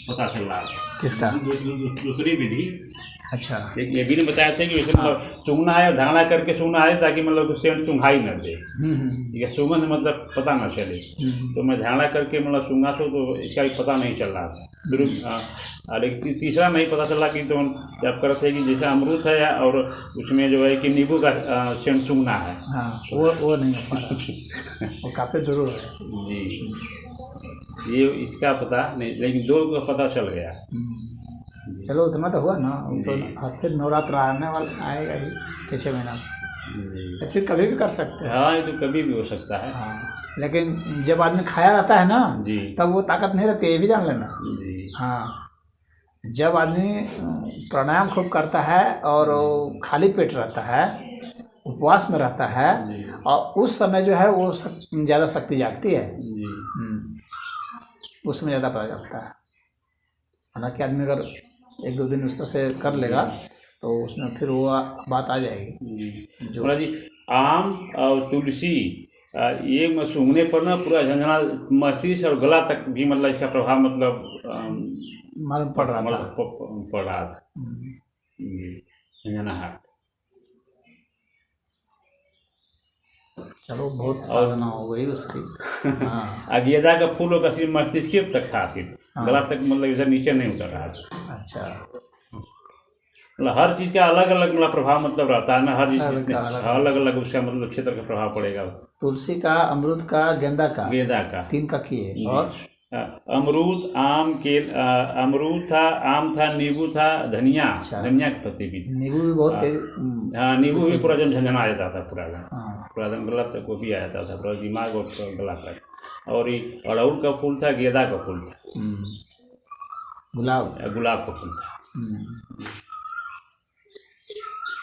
पता चल रहा है। किसका? दूसरी विधि अच्छा। एक ये भी ने बताया था कि वैसे मतलब सूंघना है, धारणा करके सूंघना है ताकि मतलब सेंट सूंघाई न दे, या सुगंध मतलब पता न चले। तो मैं धारणा करके मतलब सूंघा तो इसका भी पता नहीं चल रहा था। और एक तीसरा नहीं पता चला कि तो जब करते हैं कि जैसे अमरूद है और उसमें जो है कि नींबू का सेंट सूंघना है। हाँ, वो नहीं हो पा रहा। वो काफ़ी दूर है जी, ये इसका पता नहीं, लेकिन दो का पता चल गया। चलो उतना तो हुआ ना। तो फिर नवरात्र आने वाला आएगा ही 6 महीना, फिर कभी भी कर सकते हैं। हाँ, ये तो कभी भी हो सकता है। हाँ, लेकिन जब आदमी खाया रहता है ना जी, तब वो ताकत नहीं रहती, ये भी जान लेना। जी, हाँ, जब आदमी प्राणायाम खूब करता है और खाली पेट रहता है, उपवास में रहता है, और उस समय जो है वो ज़्यादा शक्ति जागती है। उसमें ज़्यादा पता चलता है। हालांकि आदमी अगर 1-2 दिन उस तरह से कर लेगा तो उसमें फिर वो बात आ जाएगी। जो जी, आम और तुलसी ये सूंघने पर ना पूरा झंझना मस्तिष्क और गला तक भी मतलब इसका प्रभाव मतलब मालूम पड़ रहा था। पड़ रहा था। झंझनाहट। चलो बहुत साधना हो गई उसकी। हाँ। गेंदा का फूल होगा सिर्फ मस्तिष्क तक था, सिर्फ गला तक मतलब इधर नीचे नहीं उतर रहा था। अच्छा, मतलब हर चीज़ का अलग अलग मतलब प्रभाव मतलब रहता है ना, हर चीज़ अलग अलग उसका मतलब क्षेत्र का प्रभाव पड़ेगा। तुलसी का, अमरूद का, गेंदा का 3 का किए। और अमरूद, अमरूद था, आम था, नींबू था, धनिया। अच्छा। धनिया के पत्ते भी, नींबू भी बहुत तेज। हाँ, नींबू भी पूरा झंझना आ जाता था, पूरा एकदम गला तक वो भी आ जाता था, पूरा दिमाग और गला तक। और ये अड़हुल का फूल था, गेंदा का फूल था, गुलाब का फूल था।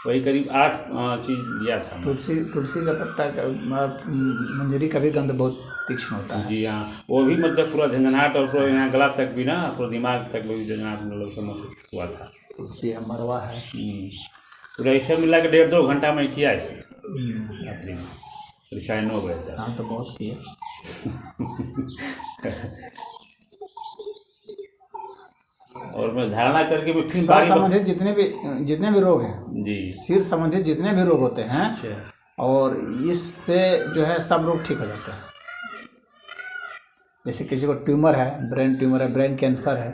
वही करीब 8 चीज लिया था। तुलसी का पत्ता का मंजरी का भी गंध बहुत तीक्ष्ण होता है। जी हाँ, वो भी मतलब पूरा झंझनाहट और पूरा यहाँ गला तक भी ना, पूरा दिमाग तक भी झंझनाहट मतलब समझ हुआ था। तुलसी है, मरवा है, पूरा ऐसा मिला के 1.5-2 घंटा में किया इसे रात्रि में, 9:30 बजे तक। हाँ, तो बहुत किया। और मैं धारणा करके मैं फिर सिर संबंधित जितने भी रोग हैं जी, सिर संबंधित जितने भी रोग होते हैं, और इससे जो है सब रोग ठीक हो जाते हैं। जैसे किसी को ट्यूमर है, ब्रेन ट्यूमर है, ब्रेन कैंसर है,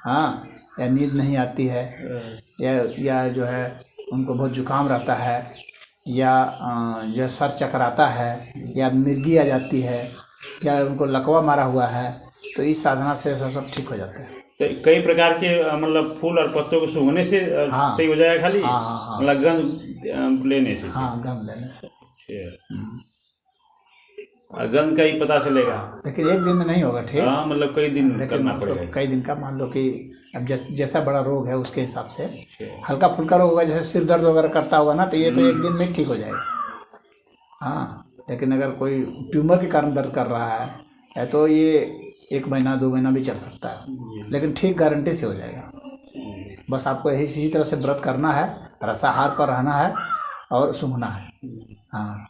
हाँ, या नींद नहीं आती है, या जो है उनको बहुत जुकाम रहता है, या जो सर चकराता है, या मिर्गी आ जाती है, या उनको लकवा मारा हुआ है, तो इस साधना से सब ठीक हो जाते हैं। तो कई प्रकार के मतलब फूल और पत्तों को सूंघने से सही हो जाएगा खाली? हाँ, मतलब गंध लेने से? हाँ, गंध लेने से। गंध का ही पता चलेगा, लेकिन एक दिन में नहीं होगा ठीक। हाँ, मतलब कई दिन करना पड़ेगा। कई दिन का, मान लो कि अब जैसा बड़ा रोग है उसके हिसाब से। हल्का फुल्का रोग होगा, जैसे सिर दर्द वगैरह करता होगा ना, तो ये तो एक दिन में ठीक हो जाएगा। हाँ, लेकिन अगर कोई ट्यूमर के कारण दर्द कर रहा है तो ये 1 महीना 2 महीना भी चल सकता है, लेकिन ठीक गारंटी से हो जाएगा। बस आपको इसी तरह से व्रत करना है, रसाहार पर रहना है और सूंघना है। हाँ,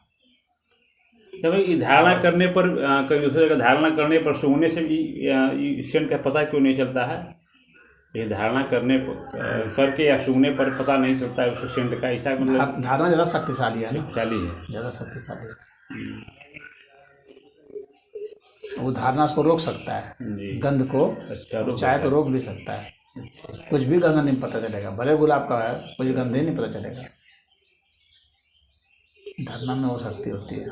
तो भाई धारणा करने पर कहीं दूसरी जगह धारणा करने पर सूंघने से भी सेंट का पता क्यों नहीं चलता है? ये धारणा करने पर करके या सूंघने पर पता नहीं चलता है उस सेंट का, ऐसा मतलब? धारणा ज़्यादा शक्तिशाली है, ज़्यादा शक्तिशाली है। वो धारणा उसको रोक सकता है, गंध को। अच्छा, चाहे तो रोक भी सकता है। कुछ भी गंध नहीं पता चलेगा, भले गुलाब का है, कुछ गंध ही नहीं पता चलेगा। धारणा में वो शक्ति होती है,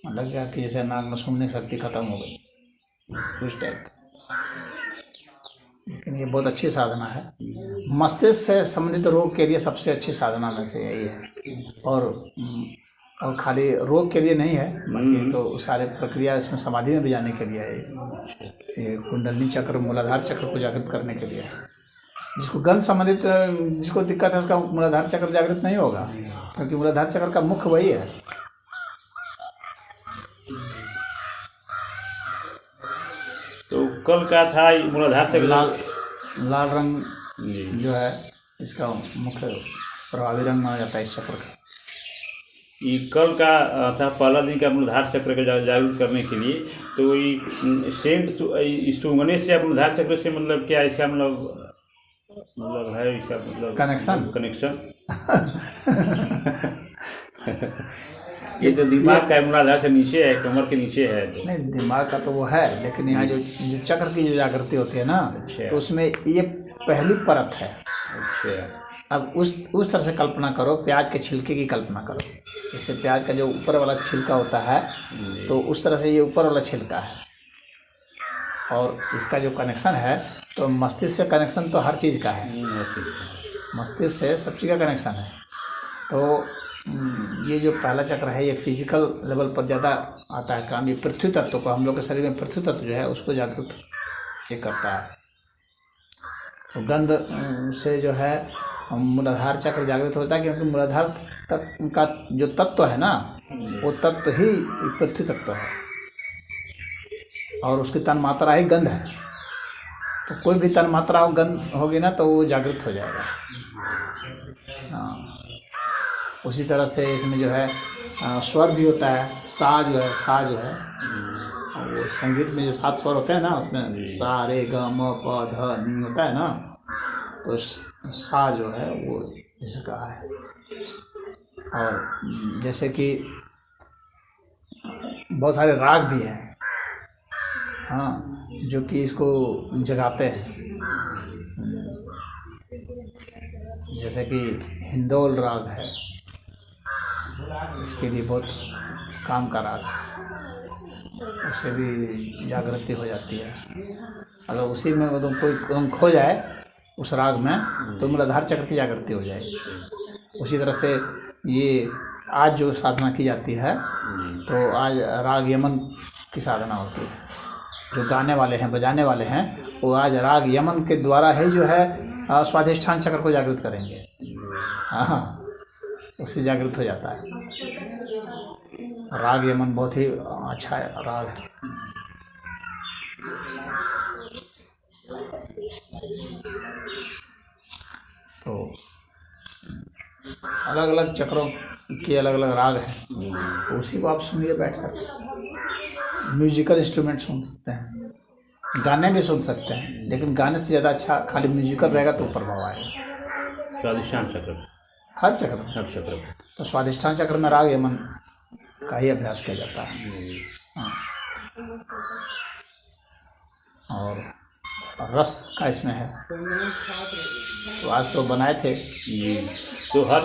मतलब क्या कि जैसे नाक में सूंघने की शक्ति खत्म हो गई, उस टाइप। लेकिन ये बहुत अच्छी साधना है। मस्तिष्क से संबंधित रोग के लिए सबसे अच्छी साधना में से यही है। और खाली रोग के लिए नहीं है, बाकी तो सारे प्रक्रिया इसमें समाधि में भी जाने के लिए है। ये कुंडलिनी चक्र, मूलाधार चक्र को जागृत करने के लिए है। जिसको गंध संबंधित जिसको दिक्कत है उसका मूलाधार चक्र जागृत नहीं होगा, क्योंकि मूलाधार चक्र का मुख्य वही है। तो कल का था मूलाधार चक्र, लाल रंग जो है इसका मुख्य प्रभावी रंग माना जाता है इस चक्र का। ये कल का था पहला दिन का मूलाधार चक्र को जागृत करने के लिए। तो ये सेंट सूंघने से मूलाधार चक्र से मतलब क्या इसका मतलब है इसका मतलब कनेक्शन ये तो दिमाग का मूलाधार से नीचे है, कमर के नीचे है। नहीं, दिमाग का तो वो है, लेकिन यहाँ जो चक्र की जो जागृति होती है ना, तो उसमें ये पहली परत है। अच्छा। अब उस तरह से कल्पना करो, प्याज के छिलके की कल्पना करो। इससे प्याज का जो ऊपर वाला छिलका होता है, तो उस तरह से ये ऊपर वाला छिलका है। और इसका जो कनेक्शन है, तो मस्तिष्क से कनेक्शन तो हर चीज़ का है, मस्तिष्क से सब चीज़ का कनेक्शन है। तो ये जो पहला चक्र है, ये फिजिकल लेवल पर ज़्यादा आता है काम। ये पृथ्वी तत्व को, हम लोग के शरीर में पृथ्वी तत्व जो है उसको जागृत ये करता है। तो गंध से जो है मूलाधार चक्र जागृत होता है, क्योंकि मूलाधार तत्व का जो तत्व है ना, वो तत्व ही पृथ्वी तत्व है, और उसकी तन मात्रा ही गंध है। तो कोई भी तन मात्रा हो गंध होगी ना, तो वो जागृत हो जाएगा। हाँ, उसी तरह से इसमें जो है स्वर भी होता है। सा जो है वो संगीत में जो 7 स्वर होते हैं ना, उसमें सा रे ग म प ध नी होता है ना, तो सा जो है वो इसका है। और जैसे कि बहुत सारे राग भी हैं, हाँ, जो कि इसको जगाते हैं। जैसे कि हिंदोल राग है, इसके लिए बहुत काम का राग है, उससे भी जागृति हो जाती है। अगर उसी में कोई खो जाए उस राग में, तो मूलाधार चक्र की जागृति हो जाएगी। उसी तरह से ये आज जो साधना की जाती है, तो आज राग यमन की साधना होती है। जो गाने वाले हैं, बजाने वाले हैं, वो आज राग यमन के द्वारा ही जो है स्वाधिष्ठान चक्र को जागृत करेंगे। हाँ, उससे जागृत हो जाता है। राग यमन बहुत ही अच्छा राग है। तो अलग अलग चक्रों के अलग अलग राग हैं, तो उसी को आप सुनिए बैठकर। म्यूजिकल इंस्ट्रूमेंट सुन सकते हैं, गाने भी सुन सकते हैं, लेकिन गाने से ज़्यादा अच्छा खाली म्यूजिकल रहेगा तो प्रभाव आएगा। स्वादिष्ठान चक्र, हर चक्र। तो स्वादिष्ठान चक्र में राग यमन का ही अभ्यास किया जाता है। हाँ। और रस का इसमें है। तो आज तो बनाए थे, तो हर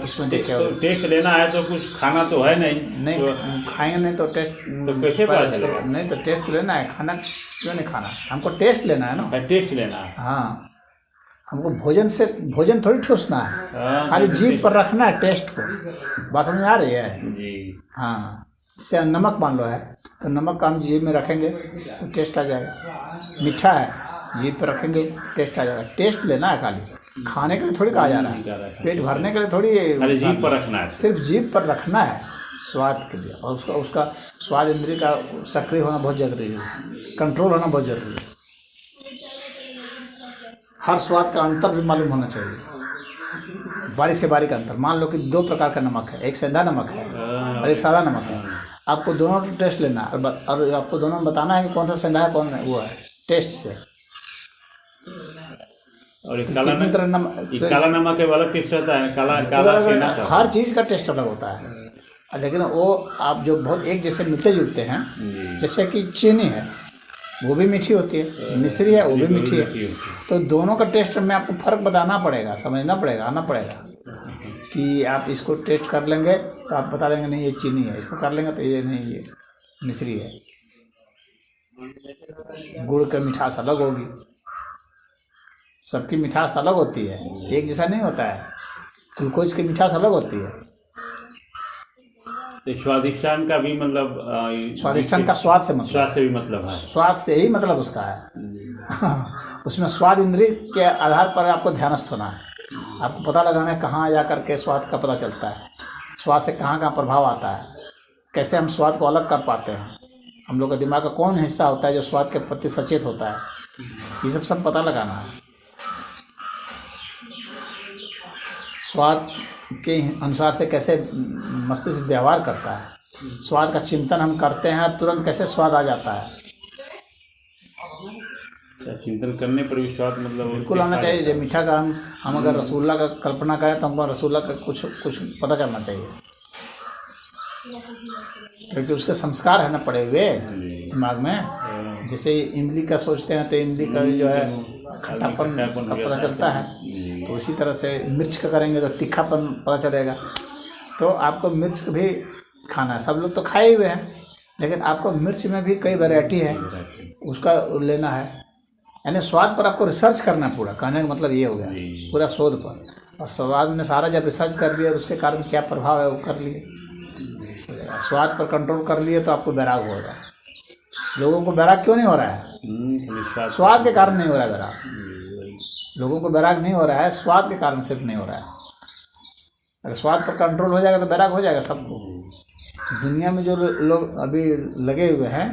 इसमें देखे तो टेस्ट लेना है, तो कुछ खाना तो है नहीं तो खाएंगे नहीं तो टेस्ट तो कैसे पता चलेगा? नहीं तो टेस्ट लेना है, खाना क्यों नहीं खाना, हमको टेस्ट लेना है ना। टेस्ट लेना है, हाँ, हमको भोजन थोड़ी ठूसना है, खाली जीभ पर रखना है टेस्ट को। बात समझ में आ रही है जी? हाँ, जैसे नमक मान लो है, तो नमक का हम जीभ में रखेंगे तो टेस्ट आ जाएगा। मीठा है, जीभ पर रखेंगे टेस्ट आ जाएगा। टेस्ट लेना है, खाली खाने के लिए थोड़ी कहा जा रहा है, पेट भरने के लिए थोड़ी जीभ पर रखना है, सिर्फ जीभ पर रखना है स्वाद के लिए। और उसका स्वाद इंद्रिय का सक्रिय होना बहुत जरूरी है, कंट्रोल होना बहुत जरूरी है। हर स्वाद का अंतर भी मालूम होना चाहिए, बारीक से बारीक अंतर। मान लो कि 2 प्रकार का नमक है, एक सेंधा नमक है और एक सादा नमक है। आपको दोनों टेस्ट लेना है, और आपको दोनों बताना है कि कौन सा सेंधा है, कौन वो है, टेस्ट से। और काला नमक के वाला टेस्ट होता है, काला हर चीज़ का टेस्ट अलग होता है। लेकिन वो आप जो बहुत एक जैसे मिलते जुलते हैं, जैसे कि चीनी है, वो भी मीठी होती है, मिश्री है, वो भी मीठी है। तो दोनों का टेस्ट में आपको फ़र्क बताना पड़ेगा, समझना पड़ेगा, आना पड़ेगा कि आप इसको टेस्ट कर लेंगे तो आप बता देंगे नहीं ये चीनी है, इसको कर लेंगे तो ये नहीं, ये मिश्री है। गुड़ का मिठास अलग होगी, सबकी मिठास अलग होती है, एक जैसा नहीं होता है। ग्लूकोज की मिठास अलग होती है। तो स्वादिष्ठान का भी मतलब स्वादिष्ठान का स्वाद से भी मतलब है, स्वाद से ही मतलब उसका है। उसमें स्वाद इंद्रिय के आधार पर आपको ध्यानस्थ होना है। आपको पता लगाना है कहाँ जा कर के स्वाद का पता चलता है, स्वाद से कहाँ कहाँ प्रभाव आता है, कैसे हम स्वाद को अलग कर पाते हैं। हम लोग का दिमाग का कौन हिस्सा होता है जो स्वाद के प्रति सचेत होता है, ये सब पता लगाना है। स्वाद के अनुसार से कैसे मस्तिष्क व्यवहार करता है, स्वाद का चिंतन हम करते हैं तुरंत कैसे स्वाद आ जाता है। चिंतन करने पर भी स्वाद मतलब बिल्कुल आना चाहिए। जब मीठा का हम अगर रसगुल्ला का कल्पना करें तो हमको रसगुल्ला का कुछ पता चलना चाहिए, क्योंकि उसके संस्कार है ना पड़े हुए दिमाग में। जैसे इमली का सोचते हैं तो इमली का जो है खट्टापन का पता चलता है, तो उसी तरह से मिर्च का करेंगे तो तीखापन पता चलेगा। तो आपको मिर्च भी खाना है, सब लोग तो खाए हुए हैं, लेकिन आपको मिर्च में भी कई वैरायटी है, उसका लेना है। यानी स्वाद पर आपको रिसर्च करना है पूरा, कहने का मतलब ये हो गया, पूरा शोध पर। और स्वाद में सारा जब रिसर्च कर लिया और उसके कारण क्या प्रभाव है वो कर लिए, स्वाद पर कंट्रोल कर लिए तो आपको वैराग होगा। लोगों को वैराग क्यों नहीं हो रहा है? स्वाद के कारण नहीं हो रहा है वैराग। लोगों को वैराग नहीं हो रहा है, स्वाद के कारण सिर्फ नहीं हो रहा है। अगर स्वाद पर कंट्रोल हो जाएगा तो वैराग हो जाएगा सबको। दुनिया में जो लोग अभी लगे हुए हैं,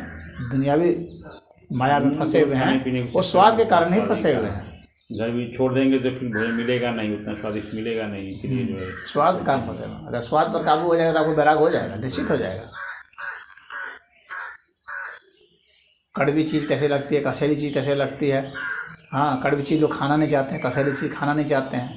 दुनियावी माया में फंसे हुए हैं, वो स्वाद के कारण ही फंसे हुए हैं। घर भी छोड़ देंगे तो फिर भोजन मिलेगा नहीं, उतना स्वादिष्ट मिलेगा नहीं, इसलिए जो है स्वाद के कारण फंसे हुए। अगर स्वाद पर काबू हो जाएगा तो आपको वैराग हो जाएगा, निश्चित हो जाएगा। कड़वी चीज़ कैसे लगती है, कसेली चीज़ कैसे लगती है। हाँ, कड़वी चीज़ लोग खाना नहीं चाहते हैं, कसेली चीज़ खाना नहीं चाहते हैं।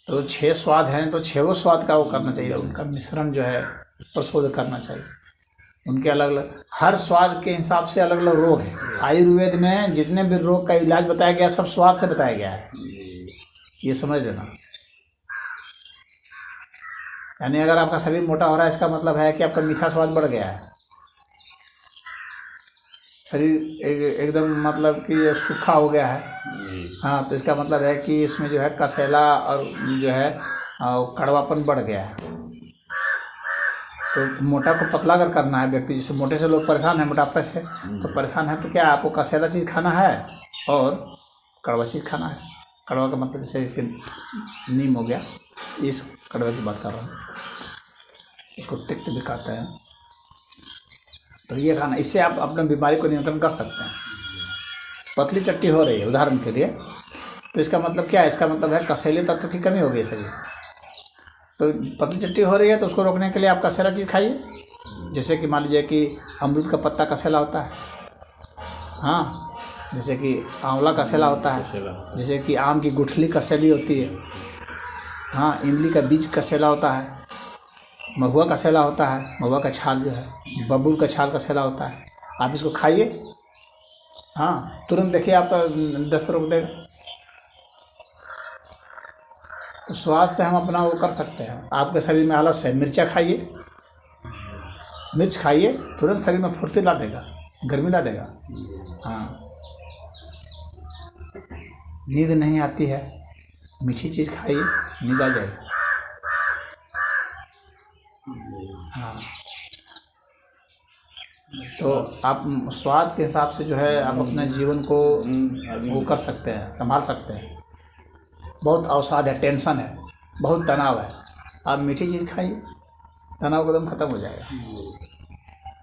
तो 6 स्वाद हैं तो 6 स्वाद का वो करना चाहिए, उनका मिश्रण जो है प्रशोध करना चाहिए। उनके अलग अलग, हर स्वाद के हिसाब से अलग अलग रोग है। आयुर्वेद में जितने भी रोग का इलाज बताया गया सब स्वाद से बताया गया है, ये समझ लेना। यानी अगर आपका शरीर मोटा हो रहा है इसका मतलब है कि आपका मीठा स्वाद बढ़ गया है। शरीर एकदम मतलब कि सूखा हो गया है, हाँ, तो इसका मतलब है कि इसमें जो है कसेला और जो है कड़वापन बढ़ गया है। तो मोटा को पतला अगर करना है व्यक्ति, जैसे मोटे से लोग परेशान हैं, मोटापे से तो परेशान है, तो क्या आपको कसेला चीज़ खाना है और कड़वा चीज़ खाना है। कड़वा का मतलब जैसे नीम हो गया, इस कड़वे की बात कर रहा हूँ, इसको तिक्त भी कहते हैं। तो ये खाना, इससे आप अपने बीमारी को नियंत्रण कर सकते हैं। पतली चट्टी हो रही है उदाहरण के लिए, तो इसका मतलब क्या है? इसका मतलब है कसेले तत्व की कमी हो गई शरीर। तो पतली चट्टी हो रही है तो उसको रोकने के लिए आप कसेला चीज़ खाइए। जैसे कि मान लीजिए कि अमरूद का पत्ता कसेला होता है, हाँ, जैसे कि आंवला कसेला होता है, जैसे कि आम की गुठली कसेली होती है, हाँ, इमली का बीज कसेला होता है, महुआ कसेला होता है, महुआ का छाल जो है, बबूल का छाल कसेला होता है। आप इसको खाइए, हाँ, तुरंत देखिए आपका दस्त रोक देगा। तो स्वाद से हम अपना वो कर सकते हैं। आपके शरीर में आलस है, मिर्चा खाइए, मिर्च खाइए, तुरंत शरीर में फुर्ती ला देगा, गर्मी ला देगा। हाँ, नींद नहीं आती है, मीठी चीज़ खाइए, नींद आ जाएगी। हाँ, तो आप स्वाद के हिसाब से जो है आप अपने जीवन को वो कर सकते हैं, संभाल सकते हैं। बहुत अवसाद है, टेंशन है, बहुत तनाव है, आप मीठी चीज़ खाइए, तनाव एकदम ख़त्म हो जाएगा।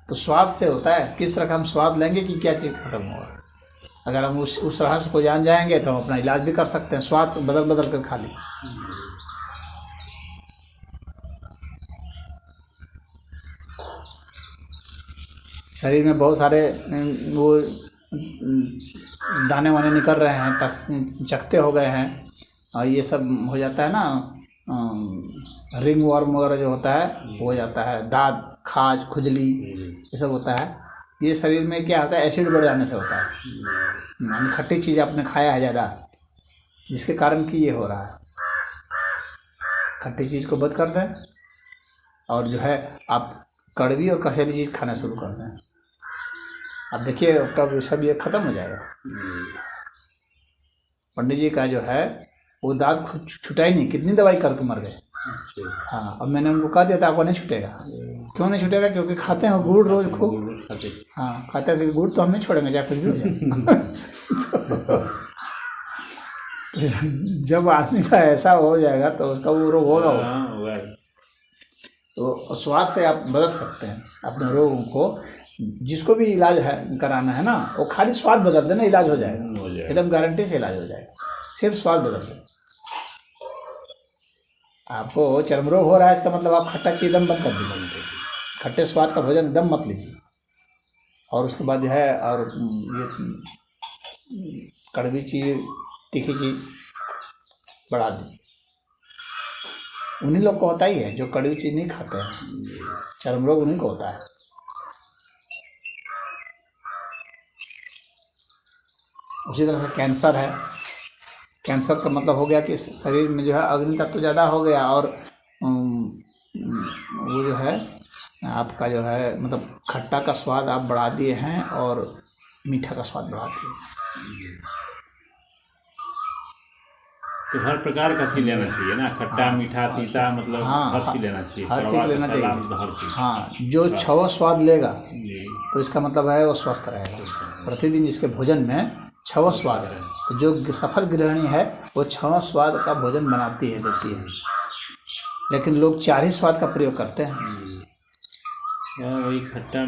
तो स्वाद से होता है, किस तरह का हम स्वाद लेंगे कि क्या चीज़ ख़त्म होगा। अगर हम उस रहस्य को जान जाएंगे तो हम अपना इलाज भी कर सकते हैं, स्वाद बदल बदल कर खा ली। शरीर में बहुत सारे वो दाने वाने निकल रहे हैं, चकते हो गए हैं, और ये सब हो जाता है ना, रिंग वर्म वगैरह जो होता है वो हो जाता है, दांत खाज खुजली ये सब होता है। ये शरीर में क्या होता है, एसिड बढ़ जाने से होता है। खट्टी चीज़ आपने खाया है ज़्यादा, जिसके कारण कि ये हो रहा है। खट्टी चीज़ को बंद कर दें और जो है आप कड़वी और कसेली चीज़ खाना शुरू कर दें। अब देखिए कब सब ये ख़त्म हो जाएगा। पंडित जी का जो है वो दांत खुद छुटा ही नहीं, कितनी दवाई करके मर गए। हाँ, अब मैंने उनको कहा दिया था आपको नहीं छूटेगा। क्यों नहीं छूटेगा? क्योंकि खाते हैं गुड़ रोज खूब। हाँ, खाते हैं गुड़ तो हम नहीं छोड़ेंगे, चाहे कुछ भी हो जाए। जब आदमी का ऐसा हो जाएगा तो उसका वो रोग होगा। तो स्वाद से आप बदल सकते हैं अपने रोगों को। जिसको भी इलाज है कराना है ना, वो खाली स्वाद बदल देना, इलाज हो जाएगा, एकदम गारंटी से इलाज हो जाएगा। सिर्फ स्वाद बदल दे। आपको चर्म रोग हो रहा है, इसका मतलब आप खट्टा चीज एकदम बंद कर दीजिए, खट्टे स्वाद का भोजन एकदम मत लीजिए। और उसके बाद जो है, और ये कड़वी चीज़, तीखी चीज़ बढ़ा दीजिए। उन्हीं लोग को होता ही है जो कड़वी चीज़ नहीं खाते हैं, चर्म रोग उन्हीं को होता है। उसी तरह से कैंसर है, कैंसर का मतलब हो गया कि शरीर में जो है अग्नि तत्व ज़्यादा हो गया, और वो जो है आपका जो है मतलब खट्टा का स्वाद आप बढ़ा दिए हैं और मीठा का स्वाद बढ़ा दिए। तो हर प्रकार का चीज लेना चाहिए ना, खट्टा मीठा तीता, मतलब हर चीज लेना चाहिए, हर चीज लेना चाहिए। हर चीज। हाँ, जो छह स्वाद लेगा तो इसका मतलब है वो स्वस्थ रहेगा। प्रतिदिन जिसके भोजन में 6 स्वाद है, तो जो सफल गृहिणी है वो 6 स्वाद का भोजन बनाती है, देती है। लेकिन लोग 4 ही स्वाद का प्रयोग करते हैं, वही खट्टा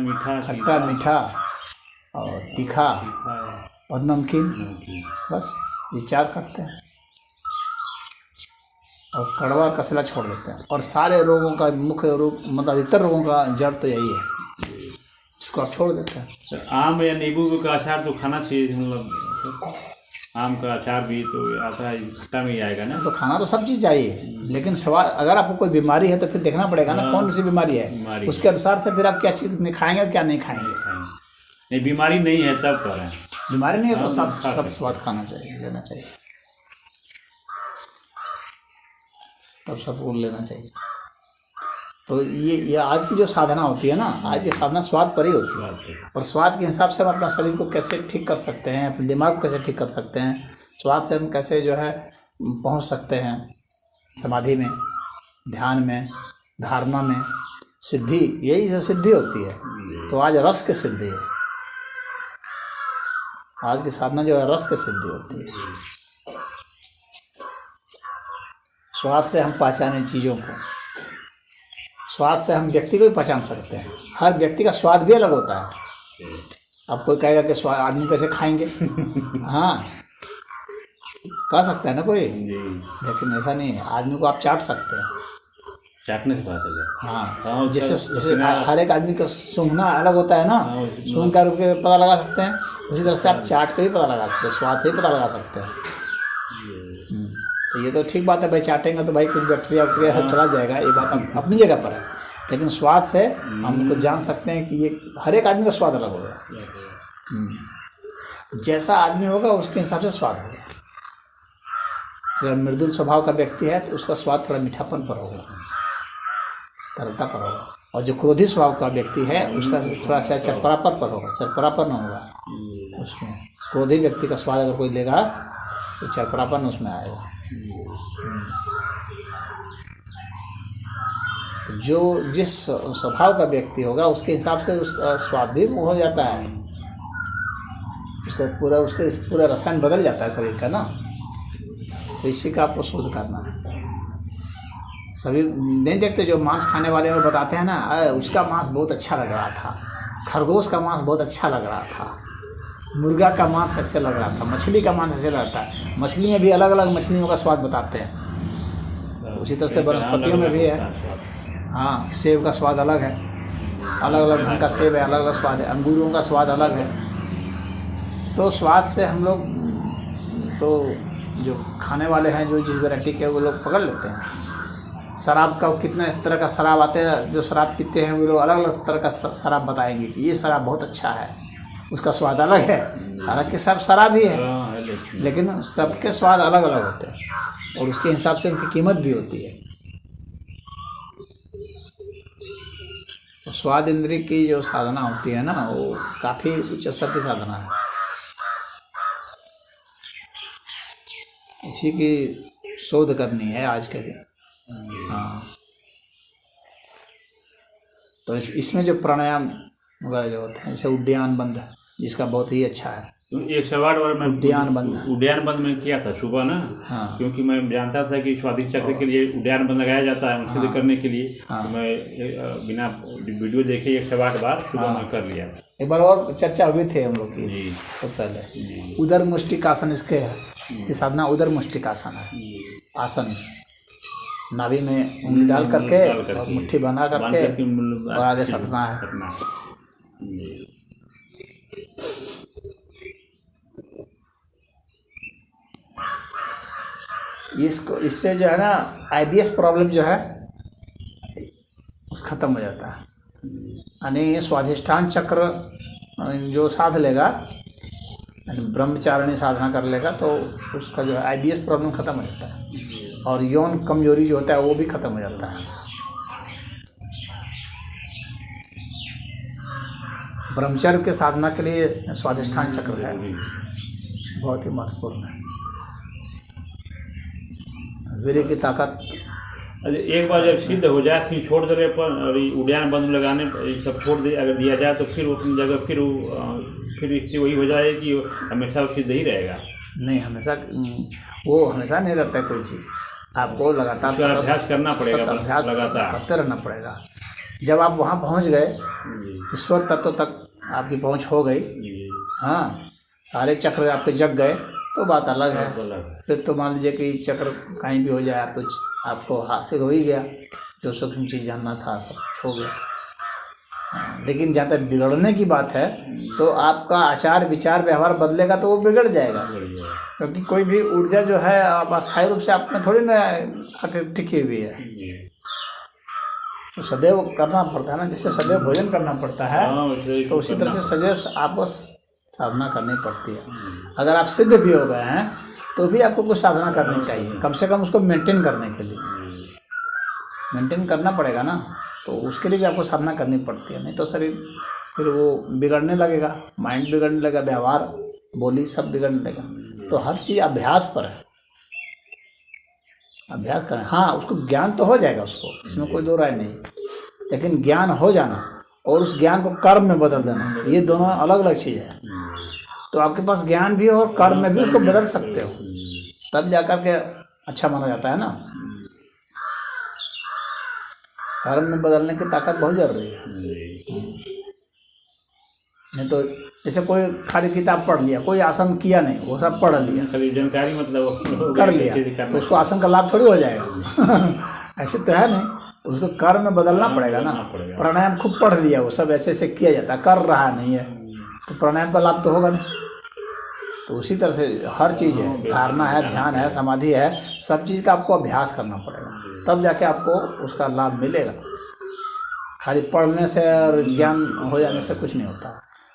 मीठा और तीखा और नमकीन, बस ये 4 करते हैं और कड़वा कसला छोड़ देते हैं। और सारे रोगों का मुख्य रोग, मतलब अधिकतर रोगों का जड़ तो यही है, इसको आप छोड़ देते हैं। तो आम या नींबू का अचार तो खाना चाहिए, मतलब आम का अचार भी तो आता है, खट्टा में ही आएगा ना। तो खाना तो सब चीज़ चाहिए, लेकिन सवाल, अगर आपको कोई बीमारी है तो फिर देखना पड़ेगा ना कौन सी बीमारी है, उसके अनुसार से फिर आप क्या चीज़ खाएंगे क्या नहीं खाएंगे। नहीं, बीमारी नहीं है तब करें, बीमारी नहीं है तो सब स्वाद खाना चाहिए, लेना चाहिए, तब सबको लेना चाहिए। तो ये आज की जो साधना होती है ना, आज की साधना स्वाद पर ही होती है, और स्वाद के हिसाब से हम अपना शरीर को कैसे ठीक कर सकते हैं, अपने दिमाग को कैसे ठीक कर सकते हैं, स्वाद से हम कैसे जो है पहुंच सकते हैं समाधि में, ध्यान में, धारणा में, सिद्धि, यही सब सिद्धि होती है। तो आज रस की सिद्धि है, आज की साधना जो है रस की सिद्धि होती है। स्वाद से हम पहचाने चीज़ों को, स्वाद से हम व्यक्ति को भी पहचान सकते हैं। हर व्यक्ति का स्वाद भी अलग होता है। अब कोई कहेगा कि स्वाद आदमी कैसे खाएंगे हाँ, कह सकता है ना कोई, लेकिन ऐसा नहीं है। आदमी को आप चाट सकते हैं, चाटने से पता चले। हाँ, जैसे हर एक आदमी का सूंघना अलग होता है ना, सूंघ कर के पता लगा सकते हैं, उसी तरह से आप चाट के भी पता लगा सकते हैं, स्वाद से भी पता लगा सकते हैं। तो ये तो ठीक बात है भाई, चाटेंगे तो भाई कुछ बैक्टीरिया सब चला जाएगा, ये बात अपनी जगह पर है। लेकिन स्वाद से हम उनको जान सकते हैं कि ये हर एक आदमी का स्वाद अलग होगा। जैसा आदमी होगा उसके हिसाब से स्वाद होगा। अगर मृदुल स्वभाव का व्यक्ति है तो उसका स्वाद थोड़ा मीठापन पर होगा, तरलता पर होगा। और जो क्रोधी स्वभाव का व्यक्ति है उसका थोड़ा सा चरपरापन पर होगा, चरपरापन होगा उसमें। क्रोधी व्यक्ति का स्वाद अगर कोई लेगा तो चरपरापन उसमें आएगा। तो जो जिस स्वभाव का व्यक्ति होगा उसके हिसाब से उसका स्वाद भी हो जाता है, उसके पूरा रसायन बदल जाता है शरीर का ना। तो इसी का आपको शोध करना है। सभी नहीं देखते, जो मांस खाने वाले वो बताते हैं ना, उसका मांस बहुत अच्छा लग रहा था, खरगोश का मांस बहुत अच्छा लग रहा था, मुर्गा का मांस ऐसे लग रहा था, मछली का मांस ऐसे लगता है। मछली में भी अलग अलग मछलियों का स्वाद बताते हैं। तो उसी तरह से वनस्पतियों में भी है। हाँ, सेब का स्वाद अलग है, अलग अलग ढंग का सेब है, अलग अलग स्वाद है, अंगूरों का स्वाद अलग है। तो स्वाद से हम लोग तो जो खाने वाले हैं, जो जिस वैरायटी के वो लोग पकड़ लेते हैं। शराब का कितने तरह का शराब आते हैं, जो शराब पीते हैं वो लोग अलग अलग तरह का शराब बताएंगे कि ये शराब बहुत अच्छा है, उसका स्वाद अलग है। हालांकि सब शराब ही है, लेकिन सबके स्वाद अलग अलग होते हैं और उसके हिसाब से उनकी कीमत भी होती है। तो स्वाद इंद्रिय की जो साधना होती है ना, वो काफ़ी उच्च स्तर की साधना है। इसी की शोध करनी है आज के दिन। हाँ, तो इसमें जो प्राणायाम वगैरह जो होते हैं, जैसे उड्डयन बंध, जिसका बहुत ही अच्छा है। 108 बार मैं उड्डयन बंध में किया था सुबह ना। हाँ, क्योंकि मैं जानता था कि स्वादिष्ट चक्र के लिए उड्डयन बंध लगाया जाता है, उसे करने के लिए। हाँ, तो मैं बिना वीडियो देखे 108 बार सुबह में कर लिया। एक बार और चर्चा हुई थी हम लोग की जी तो पहले जी उदर मुष्टिकासन इसके है, इसकी साधना उदर मुष्टिकासन है। आसन नाभि में उंगली डाल करके और मुट्ठी बना बांध करके करके मतलब और आगे सटना है। सटना है। जी इसको इससे जो है ना आईबीएस प्रॉब्लम जो है उस खत्म हो जाता है। यानी स्वाधिष्ठान चक्र जो साध लेगा यानी ब्रह्मचारिणी साधना कर लेगा तो उसका जो है आईबीएस प्रॉब्लम खत्म हो जाता है और यौन कमजोरी जो होता है वो भी खत्म हो जाता है। ब्रह्मचर्य के साधना के लिए स्वाधिष्ठान चक्र है, बहुत ही महत्वपूर्ण है। वीर्य की ताकत अरे एक बार जब सिद्ध हो जाए फिर छोड़ देने पर और ये उद्यान बंद लगाने पर ये सब छोड़ दे अगर दिया जाए तो फिर वो अपनी जगह फिर इससे वही हो जाए कि हमेशा वो सिद्ध ही रहेगा। नहीं, हमेशा वो हमेशा नहीं रहता है कोई चीज़, आपको लगातार उसका अभ्यास करना पड़ेगा, अभ्यास लगातार करते रहना पड़ेगा। जब आप वहाँ पहुँच गए ईश्वर तत्व तक आपकी पहुँच हो गई, हाँ सारे चक्र आपके जग गए तो बात अलग है। फिर तो मान लीजिए कि चक्र कहीं भी हो जाए आप तो आपको हासिल हो ही गया, जो सूक्ष्म चीज़ जानना था सब कुछ हो गया। लेकिन जहाँ तक बिगड़ने की बात है तो आपका आचार विचार व्यवहार बदलेगा तो वो बिगड़ जाएगा, क्योंकि कोई भी ऊर्जा जो है आप अस्थायी रूप से आप में थोड़ी ना आकर टिकी हुई है। तो सदैव करना पड़ता है ना, जैसे सदैव भोजन करना पड़ता है तो उसी तरह से सदैव आपको साधना करनी पड़ती है। अगर आप सिद्ध भी हो गए हैं तो भी आपको कुछ साधना करनी चाहिए, कम से कम उसको मेंटेन करने के लिए मेंटेन करना पड़ेगा ना, तो उसके लिए भी आपको साधना करनी पड़ती है। नहीं तो शरीर फिर वो बिगड़ने लगेगा, माइंड बिगड़ने लगेगा, व्यवहार बोली सब बिगड़ने लगेगा। तो हर चीज़ अभ्यास पर है, अभ्यास करें। हाँ उसको ज्ञान तो हो जाएगा उसको, इसमें कोई दो राय नहीं, लेकिन ज्ञान हो जाना और उस ज्ञान को कर्म में बदल देना ये दोनों अलग अलग चीज़ है। तो आपके पास ज्ञान भी हो और कर्म में भी उसको बदल सकते हो, तब जाकर के अच्छा माना जाता है ना। कर्म में बदलने की ताकत बहुत जरूरी है। नहीं तो जैसे कोई खाली किताब पढ़ लिया, कोई आसन किया नहीं, वो सब पढ़ लिया, खाली जानकारी मतलब कर लिया, तो उसको आसन का लाभ थोड़ी हो जाएगा ऐसे तो है नहीं, उसको कर्म में बदलना पड़ेगा ना। प्राणायाम खूब पढ़ लिया, वो सब ऐसे ऐसे किया जाता है, कर रहा नहीं है तो प्राणायाम का लाभ तो होगा नहीं। तो उसी तरह से हर चीज़ है, धारणा है, ध्यान है, समाधि है, सब चीज़ का आपको अभ्यास करना पड़ेगा, तब जाके आपको उसका लाभ मिलेगा। खाली पढ़ने से और ज्ञान हो जाने से कुछ नहीं होता।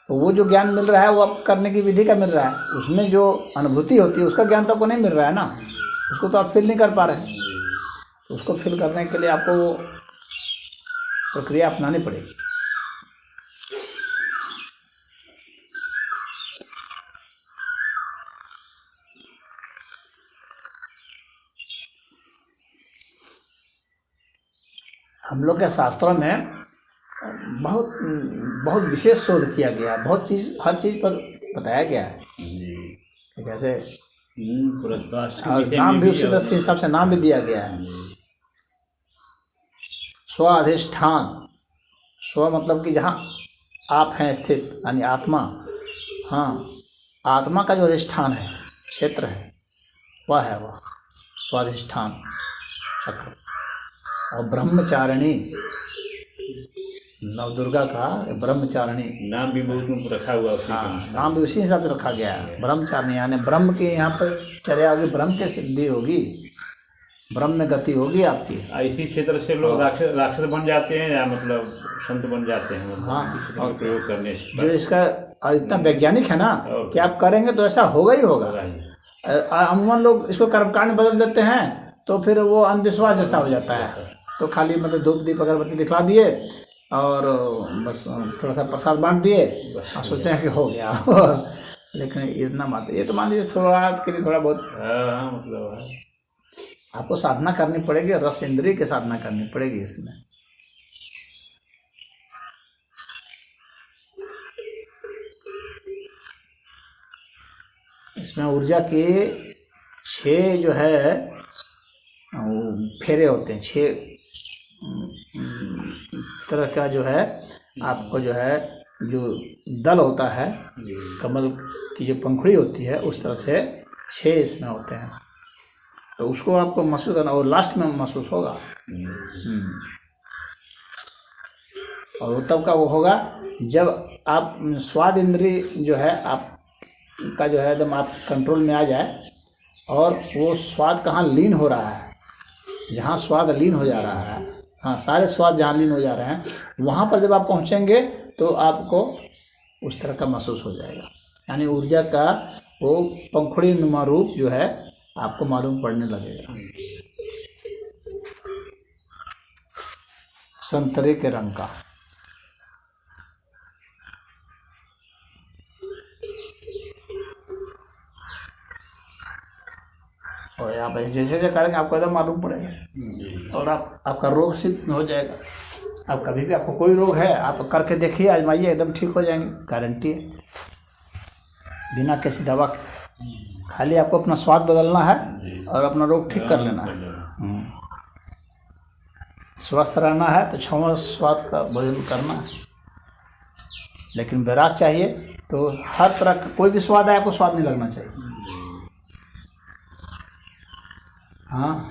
तो वो जो ज्ञान मिल रहा है वो आप करने की विधि का मिल रहा है, उसमें जो अनुभूति होती है उसका ज्ञान तो आपको नहीं मिल रहा है ना, उसको तो आप फील नहीं कर पा रहे। तो उसको फील करने के लिए आपको वो प्रक्रिया अपनानी पड़ेगी। हम लोग के शास्त्रों में बहुत बहुत विशेष शोध किया गया है, बहुत चीज़ हर चीज़ पर बताया गया है कि कैसे, और नाम भी उसी तरह से हिसाब से नाम भी दिया गया है। स्वाधिष्ठान, स्व मतलब कि जहाँ आप हैं स्थित यानी आत्मा, हाँ आत्मा का जो अधिष्ठान है, क्षेत्र है, वह है वह स्वाधिष्ठान चक्र। और ब्रह्मचारिणी, नवदुर्गा का ब्रह्मचारिणी नाम भी बहुत रखा हुआ है। हाँ नाम भी उसी हिसाब से रखा गया है, ब्रह्मचारिणी यानी ब्रह्म की यहाँ पर चर्या होगी, ब्रह्म की सिद्धि होगी, ब्रह्म में गति होगी आपकी। इसी क्षेत्र से लोग राक्षस बन जाते हैं या मतलब संत बन जाते हैं, मतलब हाँ और प्रयोग करने से जो इसका इतना वैज्ञानिक है ना कि आप करेंगे तो ऐसा होगा ही होगा। अमूमन लोग इसको कर्मकांड बदल देते हैं तो फिर वो अंधविश्वास जैसा हो जाता है। तो खाली मतलब धूप दीप अगरबत्ती दिखला दिए और बस थोड़ा सा प्रसाद बांट दिए और सोचते हैं कि हो गया लेकिन इतना मात्र ये तो मान लीजिए शुरुआत के लिए थोड़ा बहुत मतलब आपको साधना करनी पड़ेगी, रस इंद्रिय की साधना करनी पड़ेगी। इसमें ऊर्जा के 6 जो है वो फेरे होते हैं, 6 तरह का जो है आपको जो है जो दल होता है, जी कमल की जो पंखुड़ी होती है, उस तरह से 6 इसमें होते हैं। तो उसको आपको महसूस करना, और लास्ट में महसूस होगा। और वो तब का वो होगा जब आप स्वाद इंद्रिय जो है आपका जो है एकदम आप कंट्रोल में आ जाए, और वो स्वाद कहाँ लीन हो रहा है, जहाँ स्वाद लीन हो जा रहा है, हाँ सारे स्वाद जहाँ लीन हो जा रहे हैं, वहाँ पर जब आप पहुँचेंगे तो आपको उस तरह का महसूस हो जाएगा। यानी ऊर्जा का वो पंखुड़ी नुमा रूप जो है आपको मालूम पड़ने लगेगा, संतरे के रंग का। और आप जैसे जैसे करेंगे आपको एकदम मालूम पड़ेगा, और आपका रोग सिद्ध हो जाएगा। अब कभी भी आपको कोई रोग है, आप करके देखिए, आजमाइए, एकदम ठीक हो जाएंगे, गारंटी है, बिना किसी दवा के। खाली आपको अपना स्वाद बदलना है और अपना रोग ठीक कर लेना है। स्वस्थ रहना है तो 6वां स्वाद का भोजन करना है। लेकिन वैराग चाहिए तो हर तरह का कोई भी स्वाद है आपको स्वाद नहीं लगना चाहिए। हाँ,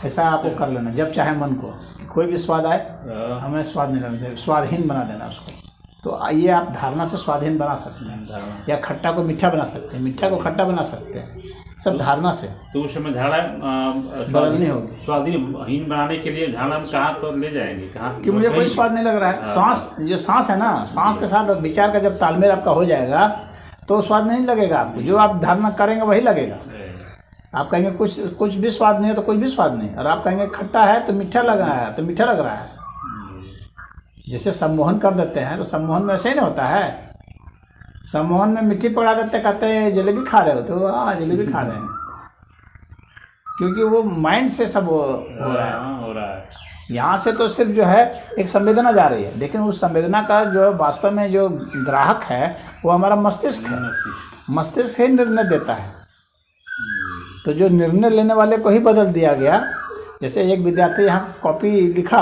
ऐसा आपको कर लेना जब चाहे मन को, कि कोई भी स्वाद आए हमें स्वाद नहीं लगना चाहिए, स्वादहीन बना देना उसको। तो आइए आप धारणा से स्वादहीन बना सकते हैं, या खट्टा को मीठा बना सकते हैं, मीठा को खट्टा बना सकते हैं, सब धारणा से। तो उस समय धारणा बदलनी होगी। स्वादहीन बनाने के लिए धारणा हम कहाँ तो ले जाएंगे, कहाँ कि मुझे कोई स्वाद नहीं लग रहा है। सांस, जो सांस है ना, सांस के साथ विचार का जब तालमेल आपका हो जाएगा तो स्वाद नहीं लगेगा आपको। जो आप धारणा करेंगे वही लगेगा। आप कहेंगे कुछ भी स्वाद नहीं है तो कुछ भी स्वाद नहीं, और आप कहेंगे खट्टा है तो मीठा लग रहा है, तो मीठा लग रहा है। जैसे सम्मोहन कर देते हैं तो सम्मोहन में ऐसे ही नहीं होता है। सम्मोहन में मिट्टी पकड़ा देते, कहते हैं जलेबी खा रहे हो, तो हाँ जलेबी खा रहे हैं, क्योंकि वो माइंड से सब हो रहा है। यहाँ से तो सिर्फ जो है एक संवेदना जा रही है, लेकिन उस संवेदना का जो वास्तव में जो ग्राहक है वो हमारा मस्तिष्क है। मस्तिष्क ही निर्णय देता है। तो जो निर्णय लेने वाले को ही बदल दिया गया। जैसे एक विद्यार्थी यहाँ कॉपी लिखा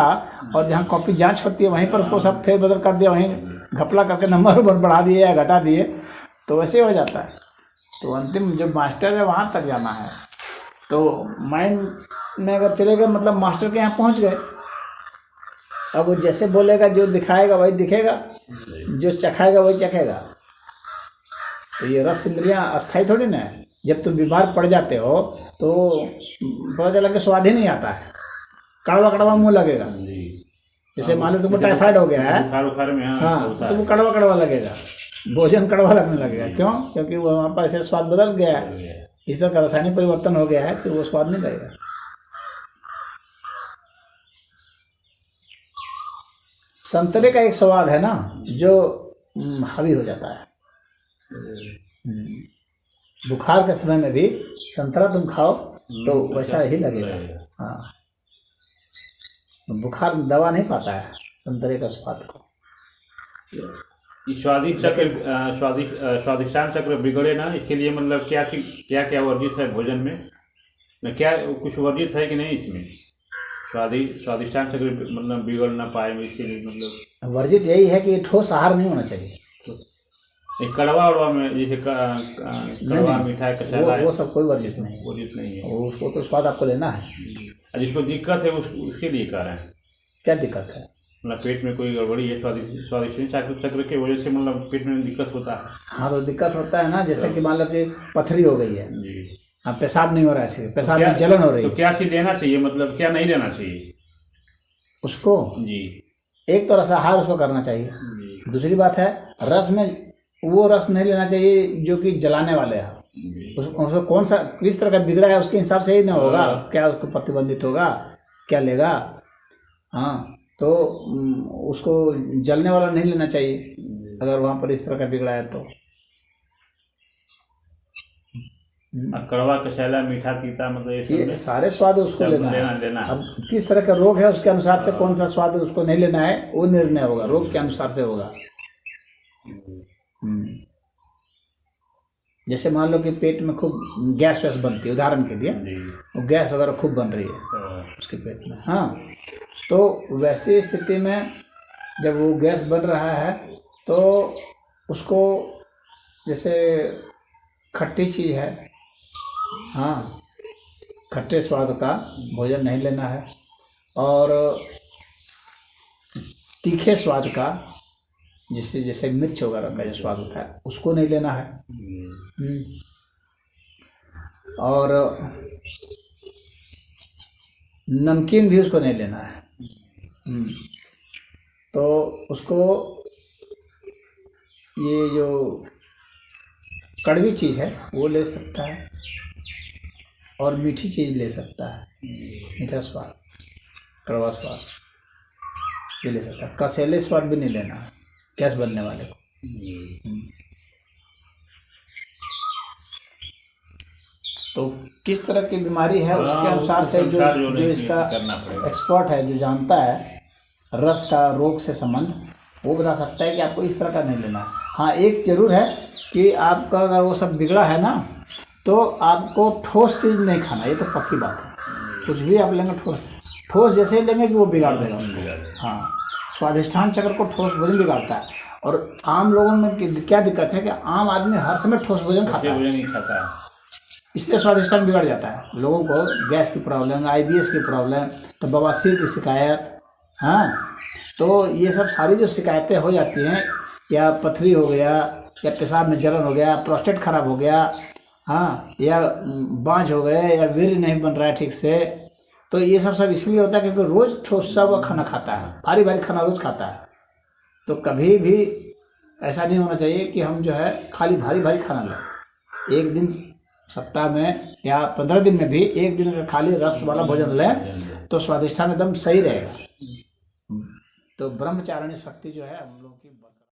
और जहाँ कॉपी जांच होती है वहीं पर उसको सब फेर बदल कर दिया, वहीं घपला करके नंबर बढ़ा दिए या घटा दिए, तो वैसे हो जाता है। तो अंतिम जो मास्टर है वहाँ तक जाना है। तो माइंड में अगर चले गए मतलब मास्टर के यहाँ पहुँच गए। अब वो जैसे बोलेगा, जो दिखाएगा वही दिखेगा, जो चखाएगा वही चखेगा। तो ये रस इंद्रियाँ अस्थायी थोड़ी ना है। जब तुम बीमार पड़ जाते हो तो पता चला कि स्वाद ही नहीं आता है, कड़वा कड़वा मुँह लगेगा। जैसे मान लो तुमको टाइफाइड हो गया है, हाँ, तो वो कड़वा कड़वा लगेगा, भोजन कड़वा लगने लगेगा। क्यों? क्योंकि वो वहाँ पर ऐसे स्वाद बदल गया है, इस तरह का रासायनिक परिवर्तन हो गया है कि वो स्वाद नहीं लगेगा। संतरे का एक स्वाद है ना जो हावी हो जाता है। बुखार के समय में भी संतरा तुम खाओ तो वैसा ही लगेगा। हाँ, बुखार दवा नहीं पाता है संतरे का स्वाद को। स्वादिष्टान चक्र बिगड़े ना, इसके लिए मतलब क्या क्या वर्जित है भोजन में, क्या कुछ वर्जित है कि नहीं इसमें? स्वादिष्टान चक्र मतलब बिगड़ ना पाए, इसीलिए मतलब वर्जित यही है कि ठोस आहार नहीं होना चाहिए। कड़वा उड़वा में जैसे कड़वा मीठा कचौड़ा, वो सब कोई वर्जित नहीं है। उसको तो स्वाद आपको लेना है। जिसको दिक्कत है उसके लिए कह रहे हैं। क्या दिक्कत है? मतलब पेट में कोई गड़बड़ी है, स्वादिष्टान चक्र के वजह से मतलब पेट में दिक्कत होता है। हाँ, तो दिक्कत होता है ना। जैसे कि मान लो कि पथरी हो गई है, हाँ, पेशाब नहीं हो रहा है, पेशाब में जलन हो रही है, तो क्या चीज़ देना चाहिए, मतलब क्या नहीं देना चाहिए उसको? जी, एक तो रसाहार उसको करना चाहिए। दूसरी बात है रस में वो रस नहीं लेना चाहिए जो कि जलाने वाले हैं। उसको कौन सा किस तरह का बिगड़ा है उसके हिसाब से ही ना होगा, क्या उसको प्रतिबंधित होगा, क्या लेगा। हाँ, तो उसको जलने वाला नहीं लेना चाहिए अगर वहाँ पर इस तरह का बिगड़ा है तो। कड़वा कचैला मीठा तीता मतलब ये सारे स्वाद उसको लेना है। अब किस तरह का रोग है उसके अनुसार से कौन सा स्वाद उसको नहीं लेना है वो निर्णय होगा, रोग के अनुसार से होगा। जैसे मान लो कि पेट में खूब गैस वैस बनती है, उदाहरण के लिए वो गैस वगैरह खूब बन रही है उसके पेट में, हाँ, तो वैसी स्थिति में जब वो गैस बन रहा है तो उसको, जैसे खट्टी चीज़ है, हाँ, खट्टे स्वाद का भोजन नहीं लेना है, और तीखे स्वाद का, जिससे जैसे मिर्च वगैरह का जो स्वाद होता है उसको नहीं लेना है। और नमकीन भी उसको नहीं लेना है। तो उसको ये जो कड़वी चीज़ है वो ले सकता है, और मीठी चीज़ ले सकता है, मीठा स्वाद, कड़वा स्वाद ये ले सकता है। कसेले स्वाद भी नहीं लेना है गैस बनने वाले को। तो किस तरह की बीमारी है उसके अनुसार से जो इसका एक्सपर्ट है, जो जानता है रस का रोग से संबंध, वो बता सकता है कि आपको इस तरह का नहीं लेना है। हाँ, एक जरूर है कि आपका अगर वो सब बिगड़ा है ना, तो आपको ठोस चीज़ नहीं खाना, ये तो पक्की बात है। कुछ भी आप लेंगे ठोस जैसे ही लेंगे कि वो बिगाड़ देगा। हाँ, स्वादिष्ठान चक्र को ठोस भोजन बिगाड़ता है। और आम लोगों में क्या दिक्कत है कि आम आदमी हर समय ठोस भोजन खाता है, इसलिए स्वादिष्ठान बिगड़ जाता है। लोगों को गैस की प्रॉब्लम, IBS की प्रॉब्लम, तो बवासीर की शिकायत, हाँ, तो ये सब सारी जो शिकायतें हो जाती हैं, या पथरी हो गया, या पेशाब में जलन हो गया, प्रोस्टेट खराब हो गया, हाँ, या बांझ हो गए, या वीर्य नहीं बन रहा है ठीक से, तो ये सब इसलिए होता है क्योंकि रोज़ ठोसा हुआ खाना खाता है, भारी भारी खाना रोज़ खाता है। तो कभी भी ऐसा नहीं होना चाहिए कि हम जो है खाली भारी भारी खाना लें। एक दिन सप्ताह में या 15 दिन में भी एक दिन अगर खाली रस वाला भोजन लें तो स्वादिष्ठान एकदम सही रहेगा। तो ब्रह्मचारिणी शक्ति जो है हम लोग की